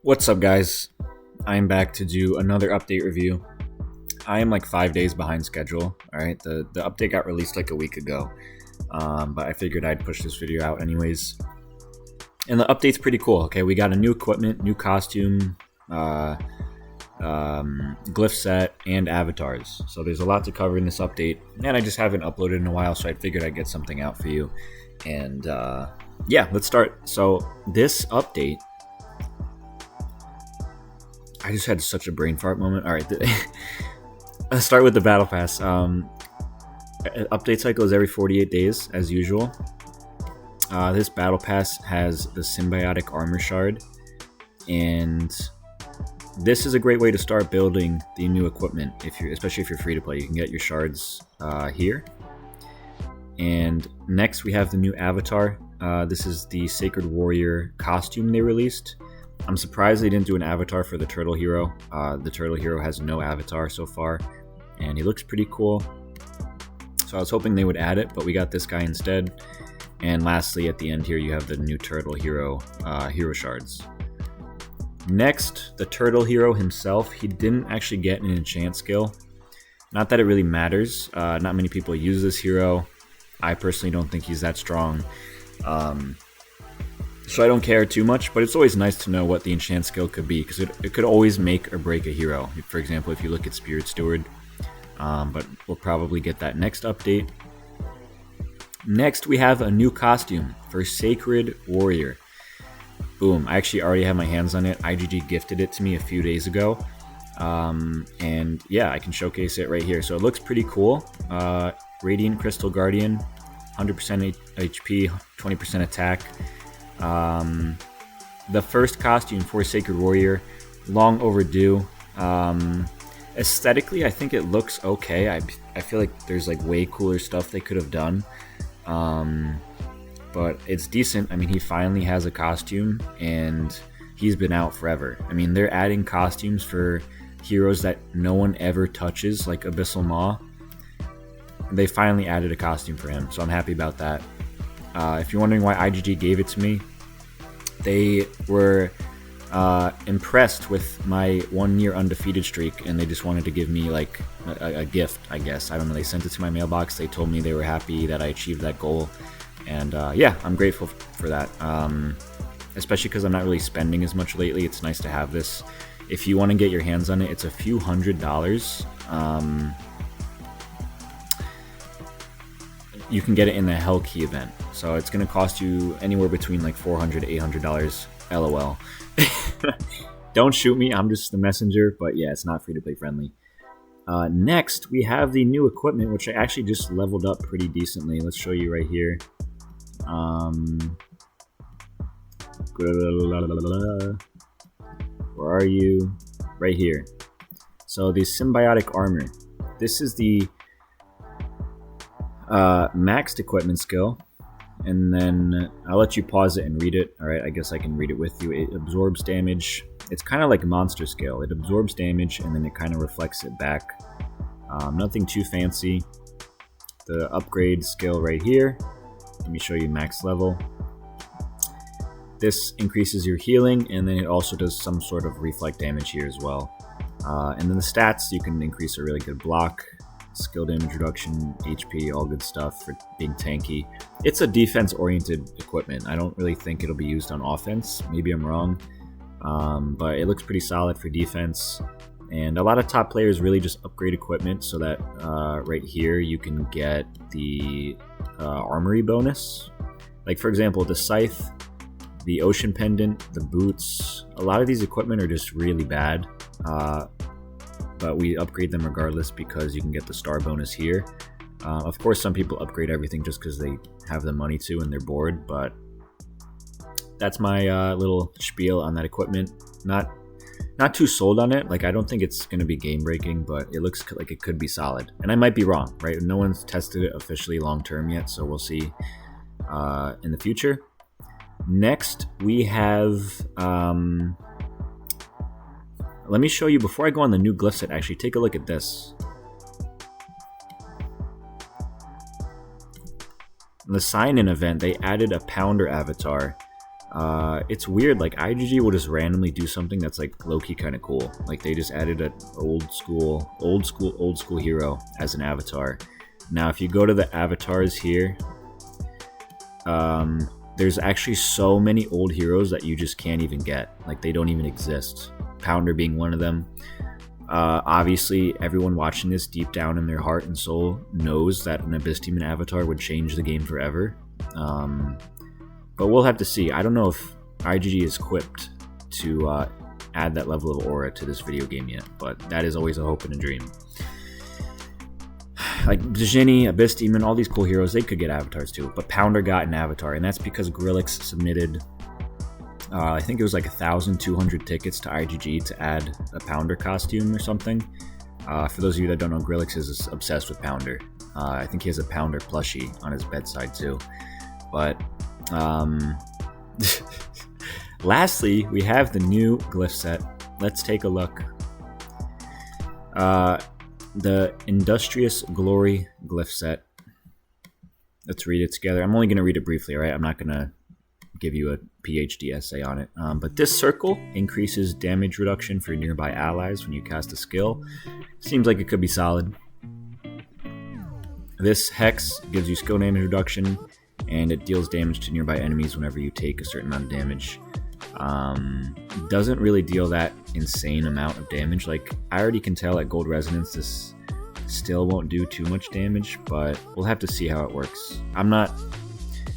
What's up, guys? I'm back to do another update review. I am like 5 days behind schedule. All right, the update got released like a week ago, but I figured I'd push this video out anyways. And the update's pretty cool. Okay, we got a new equipment, new costume, glyph set, and avatars. So there's a lot to cover in this update, and I just haven't uploaded in a while, so I figured I'd get something out for you. And yeah, let's start. So this update. I just had such a brain fart moment. All right, let's start with the battle pass. Update cycle is every 48 days, as usual. This battle pass has the Symbiotic armor shard, and this is a great way to start building the new equipment. Especially if you're free to play, you can get your shards here. And next we have the new avatar. This is the Sacred Warrior costume they released. I'm surprised they didn't do an avatar for the Turtle Hero. The Turtle Hero has no avatar so far, and he looks pretty cool. So I was hoping they would add it, but we got this guy instead. And lastly, at the end here, you have the new Turtle Hero hero shards. Next, the Turtle Hero himself. He didn't actually get an enchant skill. Not that it really matters. Not many people use this hero. I personally don't think he's that strong. So I don't care too much, but it's always nice to know what the enchant skill could be, because it could always make or break a hero. For example, if you look at Spirit Steward, but we'll probably get that next update. Next, we have a new costume for Sacred Warrior. Boom, I actually already have my hands on it. IGG gifted it to me a few days ago. And yeah, I can showcase it right here. So it looks pretty cool. Radiant Crystal Guardian, 100% HP, 20% attack. The first costume for Sacred Warrior, long overdue. Aesthetically, I think it looks okay. I feel like there's like way cooler stuff they could have done, but it's decent. I mean, he finally has a costume, and he's been out forever. I mean, they're adding costumes for heroes that no one ever touches, like Abyssal Maw. They finally added a costume for him, so I'm happy about that. If you're wondering why IGG gave it to me, they were impressed with my 1 year undefeated streak, and they just wanted to give me like a gift, I guess. I don't know, they sent it to my mailbox. They told me they were happy that I achieved that goal, and yeah, I'm grateful for that, especially because I'm not really spending as much lately. It's nice to have this. If you want to get your hands on it, it's a few $100s. You can get it in the Hell Key event, so it's going to cost you anywhere between like $400 to $800. LOL. Don't shoot me, I'm just the messenger, but yeah, it's not free to play friendly. Next, we have the new equipment, which I actually just leveled up pretty decently. Let's show you right here. Where are you? Right here. So the Symbiotic armor. This is the maxed equipment skill, and then I'll let you pause it and read it. Alright, I guess I can read it with you. It absorbs damage. It's kind of like monster scale. It absorbs damage and then it kind of reflects it back. Nothing too fancy. The upgrade skill right here. Let me show you max level. This increases your healing, and then it also does some sort of reflect damage here as well. And then the stats, you can increase a really good block, skill damage reduction, HP, all good stuff for being tanky. It's a defense-oriented equipment. I don't really think it'll be used on offense. Maybe I'm wrong, but it looks pretty solid for defense. And a lot of top players really just upgrade equipment so that right here you can get the armory bonus. Like for example, the scythe, the ocean pendant, the boots. A lot of these equipment are just really bad. But we upgrade them regardless because you can get the star bonus here. Of course, some people upgrade everything just because they have the money to and they're bored, but that's my little spiel on that equipment. Not too sold on it. Like, I don't think it's going to be game breaking, but it looks like it could be solid. And I might be wrong, right? No one's tested it officially long term yet, so we'll see in the future. Next, we have... let me show you, before I go on the new glyph set, actually, take a look at this. In the sign-in event, they added a Pounder avatar. It's weird, like IGG will just randomly do something that's like low-key kind of cool. Like they just added an old school hero as an avatar. Now if you go to the avatars here, there's actually so many old heroes that you just can't even get. Like they don't even exist. Pounder being one of them. Obviously everyone watching this deep down in their heart and soul knows that an Abyss Demon avatar would change the game forever. But we'll have to see. I don't know if IGG is equipped to add that level of aura to this video game yet, but that is always a hope and a dream. Like Djinni, Abyss Demon, all these cool heroes, they could get avatars too, but Pounder got an avatar, and that's because Grillix submitted, I think it was like 1,200 tickets to IGG to add a Pounder costume or something. For those of you that don't know, Grillix is obsessed with Pounder. I think he has a Pounder plushie on his bedside too. But lastly, we have the new glyph set. Let's take a look. The Industrious Glory glyph set. Let's read it together. I'm only going to read it briefly, all right? I'm not going to give you a PhD essay on it. But this circle increases damage reduction for nearby allies when you cast a skill. Seems like it could be solid. This hex gives you skill damage reduction, and it deals damage to nearby enemies whenever you take a certain amount of damage. Doesn't really deal that insane amount of damage. Like, I already can tell at Gold Resonance this still won't do too much damage, but we'll have to see how it works. I'm not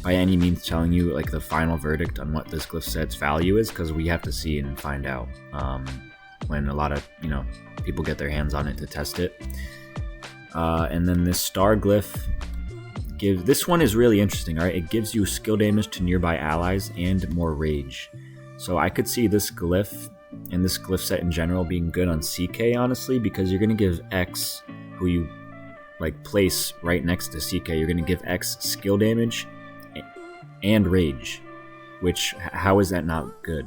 by any means telling you like the final verdict on what this glyph set's value is, because we have to see and find out when a lot of people get their hands on it to test it. And then this star glyph, this one is really interesting. All right, it gives you skill damage to nearby allies and more rage. So I could see this glyph and this glyph set in general being good on CK, honestly, because you're going to give X, who you like place right next to CK, you're going to give X skill damage and rage, which, how is that not good?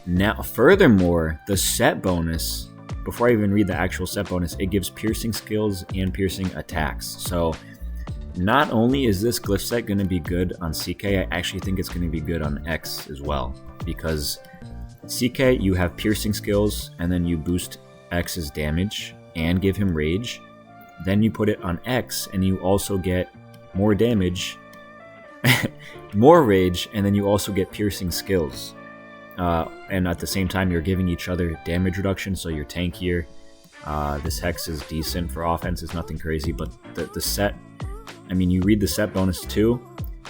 Now, furthermore, the set bonus, before I even read the actual set bonus, it gives piercing skills and piercing attacks. So not only is this glyph set going to be good on CK, I actually think it's going to be good on X as well, because CK, you have piercing skills, and then you boost X's damage and give him rage. Then you put it on X, and you also get more damage, more rage, and then you also get piercing skills. And at the same time, you're giving each other damage reduction, so you're tankier. This hex is decent for offense, it's nothing crazy, but the set, I mean, you read the set bonus too,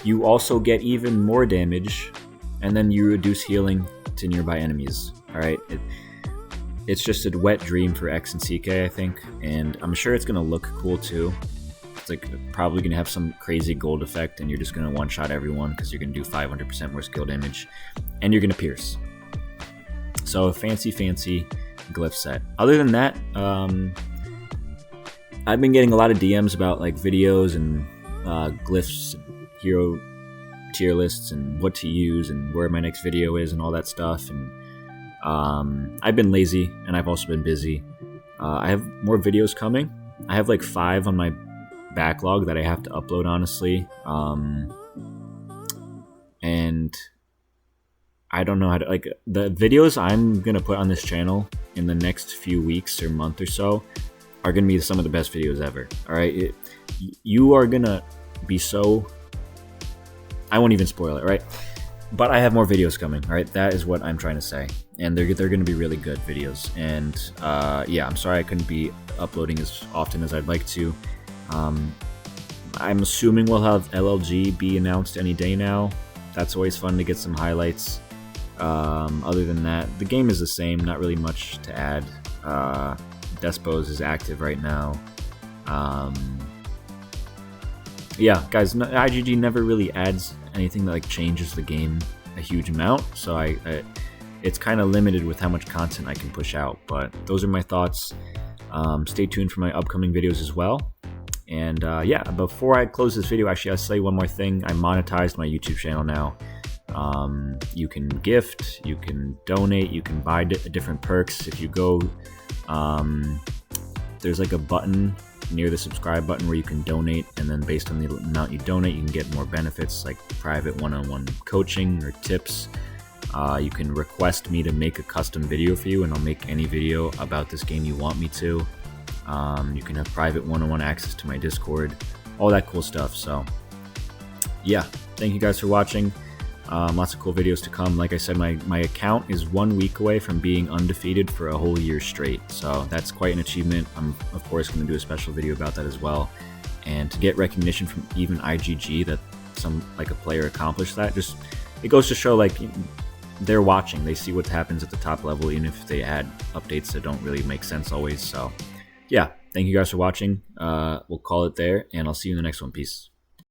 you also get even more damage, and then you reduce healing to nearby enemies. Alright, it's just a wet dream for X and CK, I think, and I'm sure it's going to look cool too. It's like probably going to have some crazy gold effect, and you're just going to one-shot everyone because you're going to do 500% more skill damage, and you're going to pierce. So fancy glyph set. Other than that, I've been getting a lot of DMs about like videos and glyphs, hero tier lists, and what to use and where my next video is and all that stuff. And I've been lazy, and I've also been busy. I have more videos coming. I have like 5 on my backlog that I have to upload, honestly. And I don't know how to, like, the videos I'm gonna put on this channel in the next few weeks or month or so are gonna be some of the best videos ever. All right, you are gonna be so, I won't even spoil it, right? But I have more videos coming. All right, that is what I'm trying to say, and they're gonna be really good videos. And yeah, I'm sorry I couldn't be uploading as often as I'd like to. I'm assuming we'll have LLG be announced any day now. That's always fun to get some highlights. Other than that, the game is the same, not really much to add. Despos is active right now. Yeah, guys, IGG never really adds anything that like changes the game a huge amount, so it's kind of limited with how much content I can push out. But those are my thoughts. Stay tuned for my upcoming videos as well. And yeah, before I close this video, actually, I'll say one more thing. I monetized my YouTube channel now. You can gift, you can donate, you can buy different perks. If you go, there's like a button near the subscribe button where you can donate, and then based on the amount you donate, you can get more benefits like private one-on-one coaching or tips. You can request me to make a custom video for you, and I'll make any video about this game you want me to. You can have private one-on-one access to my Discord, all that cool stuff. So yeah, thank you guys for watching. Lots of cool videos to come. Like I said, my account is 1 week away from being undefeated for a whole year straight, so that's quite an achievement. I'm of course going to do a special video about that as well. And to get recognition from even IGG that a player accomplished that, just it goes to show like they're watching, they see what happens at the top level, even if they add updates that don't really make sense always. So yeah, thank you guys for watching. We'll call it there, and I'll see you in the next one. Peace.